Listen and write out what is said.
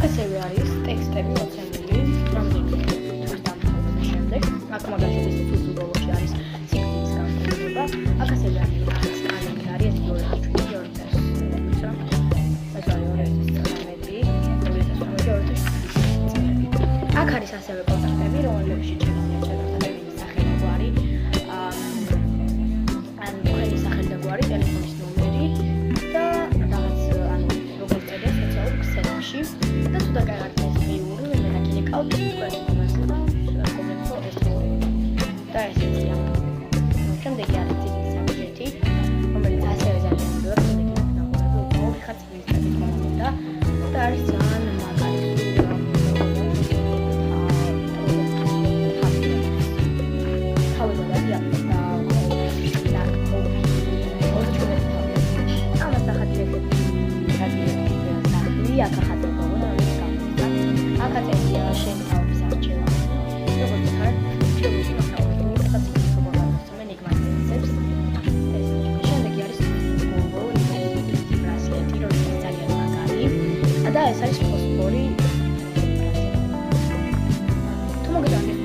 ასევე არის ტექსტები მოცემული რამდენიმე თვის დამთავრების შემდეგ. აქ მაგალითად ეს თვლის ბოლოში არის ციკლის განხილვა. აქ ასევე არის კალენდარი, ეს 2017-2018. აქ არის ასევე კონტაქტები, რომლებშიც შეგვიძლია შეგახსენოთ სახელმწიფოარი, ან თქვენი სახელმწიფოარი ტელეფონის ნომერი და რაღაც როგორც წერია სოციალურ ქსელებში და თუ დაგარგეთ ეს მეური, მე დაგინეკავთ თქვენი ნომერზე და კომენტო ეს და ესეა. შემდეგი არის ციკლის საბუჯეტი, რომელიც ასევე ძალიან ძლიერ ნახულები უფრო ხაც მისწრებით მომდა და არის ძალიან მაგარი. და ეს არის ფოსფორი. თუ მოგიტანთ